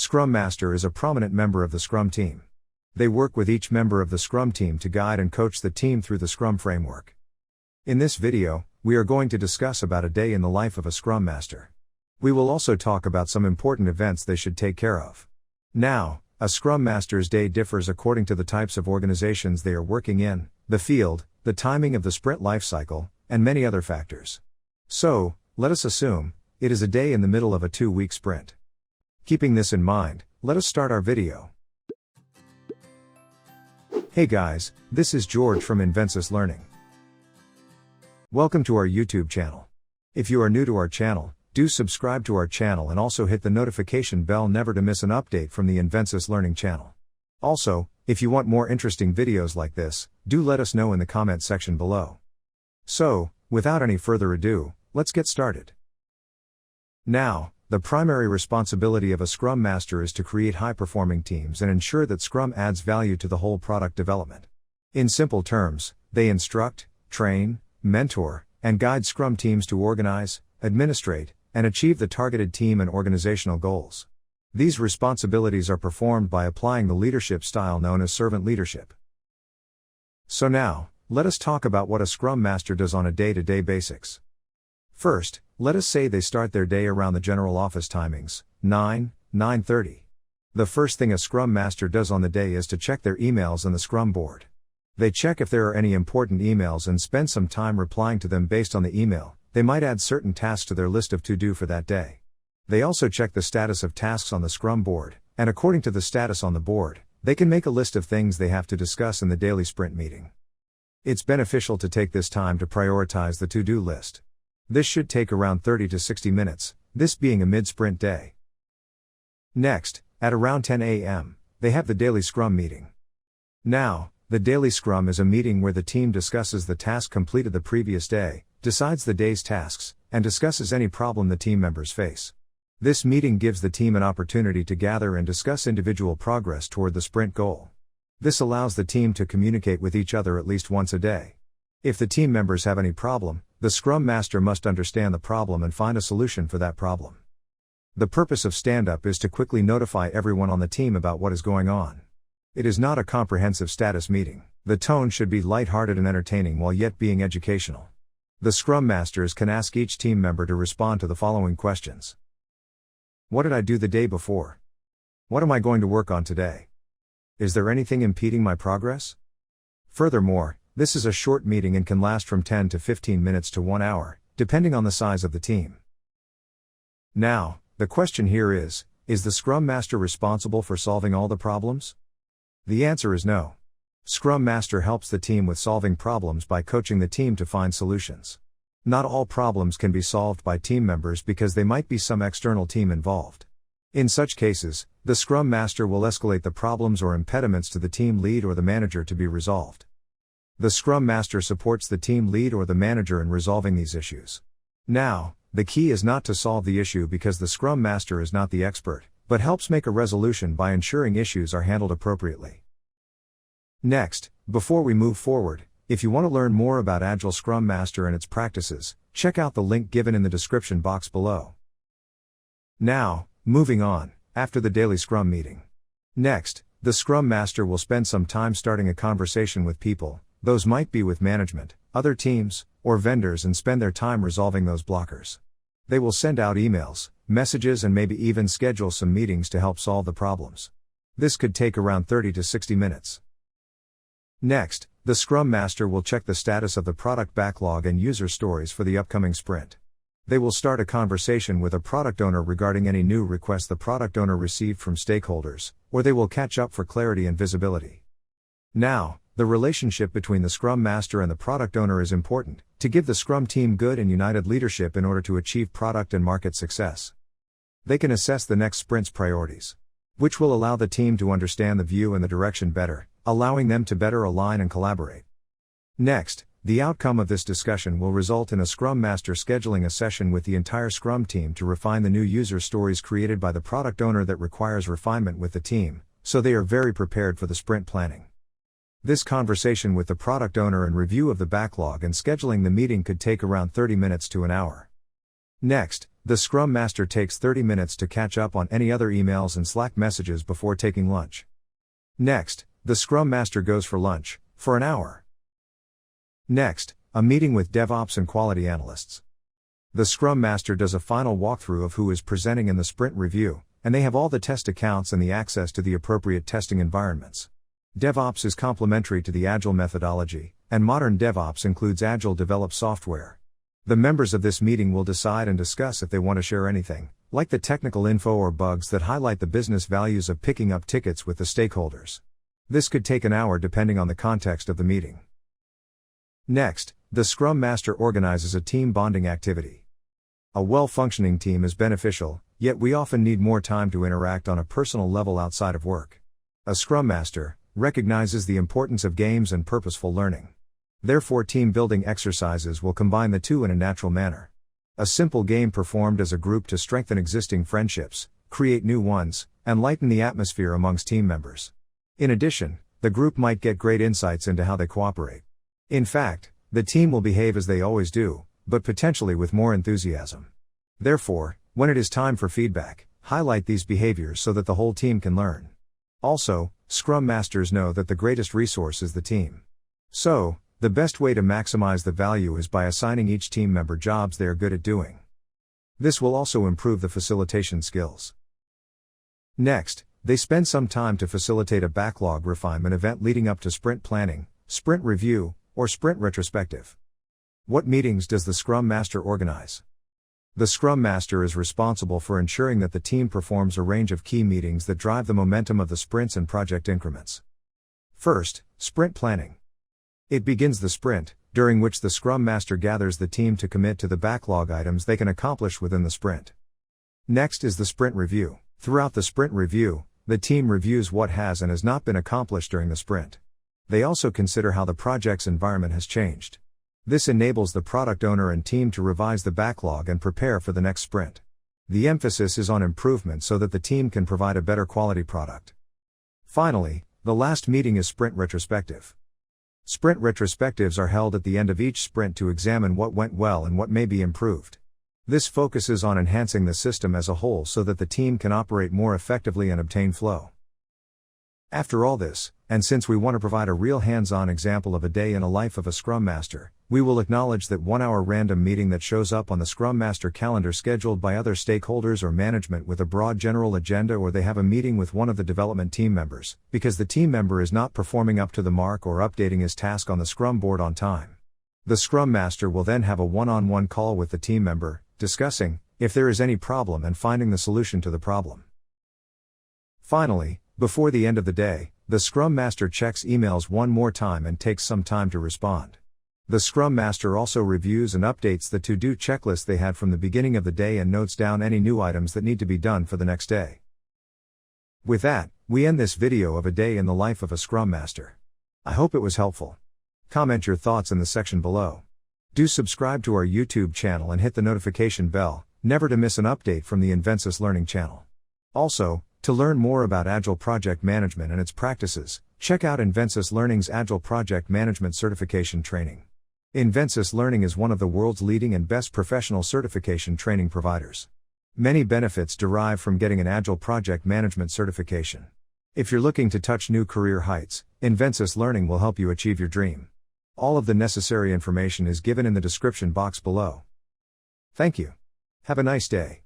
Scrum Master is a prominent member of the Scrum team. They work with each member of the Scrum team to guide and coach the team through the Scrum framework. In this video, we are going to discuss about a day in the life of a Scrum Master. We will also talk about some important events they should take care of. Now, a Scrum Master's day differs according to the types of organizations they are working in, the field, the timing of the sprint lifecycle, and many other factors. So, let us assume, it is a day in the middle of a 2-week sprint. Keeping this in mind, let us start our video. Hey guys, this is George from Invensis Learning. Welcome to our YouTube channel. If you are new to our channel, do subscribe to our channel and also hit the notification bell never to miss an update from the Invensis Learning channel. Also, if you want more interesting videos like this, do let us know in the comment section below. So, without any further ado, let's get started. Now, the primary responsibility of a Scrum Master is to create high-performing teams and ensure that Scrum adds value to the whole product development. In simple terms, they instruct, train, mentor, and guide Scrum teams to organize, administrate, and achieve the targeted team and organizational goals. These responsibilities are performed by applying the leadership style known as servant leadership. So now, let us talk about what a Scrum Master does on a day-to-day basis. First, let us say they start their day around the general office timings, 9:30. The first thing a Scrum Master does on the day is to check their emails and the Scrum board. They check if there are any important emails and spend some time replying to them based on the email. They might add certain tasks to their list of to-do for that day. They also check the status of tasks on the Scrum board, and according to the status on the board, they can make a list of things they have to discuss in the daily sprint meeting. It's beneficial to take this time to prioritize the to-do list. This should take around 30 to 60 minutes, this being a mid-sprint day. Next, at around 10 a.m., they have the daily Scrum meeting. Now, the daily Scrum is a meeting where the team discusses the task completed the previous day, decides the day's tasks, and discusses any problem the team members face. This meeting gives the team an opportunity to gather and discuss individual progress toward the sprint goal. This allows the team to communicate with each other at least once a day. If the team members have any problem, the Scrum Master must understand the problem and find a solution for that problem. The purpose of stand-up is to quickly notify everyone on the team about what is going on. It is not a comprehensive status meeting. The tone should be lighthearted and entertaining while yet being educational. The Scrum Masters can ask each team member to respond to the following questions. What did I do the day before? What am I going to work on today? Is there anything impeding my progress? Furthermore, this is a short meeting and can last from 10 to 15 minutes to 1 hour, depending on the size of the team. Now, the question here is the Scrum Master responsible for solving all the problems? The answer is no. Scrum Master helps the team with solving problems by coaching the team to find solutions. Not all problems can be solved by team members because there might be some external team involved. In such cases, the Scrum Master will escalate the problems or impediments to the team lead or the manager to be resolved. The Scrum Master supports the team lead or the manager in resolving these issues. Now, the key is not to solve the issue because the Scrum Master is not the expert, but helps make a resolution by ensuring issues are handled appropriately. Next, before we move forward, if you want to learn more about Agile Scrum Master and its practices, check out the link given in the description box below. Now, moving on, after the daily Scrum meeting. Next, the Scrum Master will spend some time starting a conversation with people. Those might be with management, other teams, or vendors, and spend their time resolving those blockers. They will send out emails, messages, and maybe even schedule some meetings to help solve the problems. This could take around 30 to 60 minutes. Next, the Scrum Master will check the status of the product backlog and user stories for the upcoming sprint. They will start a conversation with a product owner regarding any new requests the product owner received from stakeholders, or they will catch up for clarity and visibility. Now, the relationship between the Scrum Master and the product owner is important, to give the Scrum team good and united leadership in order to achieve product and market success. They can assess the next sprint's priorities, which will allow the team to understand the view and the direction better, allowing them to better align and collaborate. Next, the outcome of this discussion will result in a Scrum Master scheduling a session with the entire Scrum team to refine the new user stories created by the product owner that requires refinement with the team, so they are very prepared for the sprint planning. This conversation with the product owner and review of the backlog and scheduling the meeting could take around 30 minutes to an hour. Next, The Scrum Master takes 30 minutes to catch up on any other emails and Slack messages before taking lunch. Next, the Scrum Master goes for lunch, for an hour. Next, a meeting with DevOps and quality analysts. The Scrum Master does a final walkthrough of who is presenting in the sprint review, and they have all the test accounts and the access to the appropriate testing environments. DevOps is complementary to the Agile methodology, and modern DevOps includes Agile developed software. The members of this meeting will decide and discuss if they want to share anything, like the technical info or bugs that highlight the business values of picking up tickets with the stakeholders. This could take an hour depending on the context of the meeting. Next, the Scrum Master organizes a team bonding activity. A well-functioning team is beneficial, yet we often need more time to interact on a personal level outside of work. A Scrum Master recognizes the importance of games and purposeful learning. Therefore, team-building exercises will combine the two in a natural manner. A simple game performed as a group to strengthen existing friendships, create new ones, and lighten the atmosphere amongst team members. In addition, the group might get great insights into how they cooperate. In fact, the team will behave as they always do, but potentially with more enthusiasm. Therefore, when it is time for feedback, highlight these behaviors so that the whole team can learn. Also, Scrum Masters know that the greatest resource is the team. So, the best way to maximize the value is by assigning each team member jobs they are good at doing. This will also improve the facilitation skills. Next, they spend some time to facilitate a backlog refinement event leading up to sprint planning, sprint review, or sprint retrospective. What meetings does the Scrum Master organize? The Scrum Master is responsible for ensuring that the team performs a range of key meetings that drive the momentum of the sprints and project increments. First, sprint planning. It begins the sprint, during which the Scrum Master gathers the team to commit to the backlog items they can accomplish within the sprint. Next is the sprint review. Throughout the sprint review, the team reviews what has and has not been accomplished during the sprint. They also consider how the project's environment has changed. This enables the product owner and team to revise the backlog and prepare for the next sprint. The emphasis is on improvement so that the team can provide a better quality product. Finally, the last meeting is sprint retrospective. Sprint retrospectives are held at the end of each sprint to examine what went well and what may be improved. This focuses on enhancing the system as a whole so that the team can operate more effectively and obtain flow. After all this, and since we want to provide a real hands-on example of a day in a life of a Scrum Master, we will acknowledge that 1-hour random meeting that shows up on the Scrum Master calendar scheduled by other stakeholders or management with a broad general agenda, or they have a meeting with one of the development team members, because the team member is not performing up to the mark or updating his task on the Scrum board on time. The Scrum Master will then have a one-on-one call with the team member, discussing if there is any problem and finding the solution to the problem. Finally, before the end of the day, the Scrum Master checks emails one more time and takes some time to respond. The Scrum Master also reviews and updates the to-do checklist they had from the beginning of the day and notes down any new items that need to be done for the next day. With that, we end this video of a day in the life of a Scrum Master. I hope it was helpful. Comment your thoughts in the section below. Do subscribe to our YouTube channel and hit the notification bell, never to miss an update from the Invensis Learning channel. Also, to learn more about Agile project management and its practices, check out Invensis Learning's Agile Project Management Certification Training. Invensis Learning is one of the world's leading and best professional certification training providers. Many benefits derive from getting an Agile project management certification. If you're looking to touch new career heights, Invensis Learning will help you achieve your dream. All of the necessary information is given in the description box below. Thank you. Have a nice day.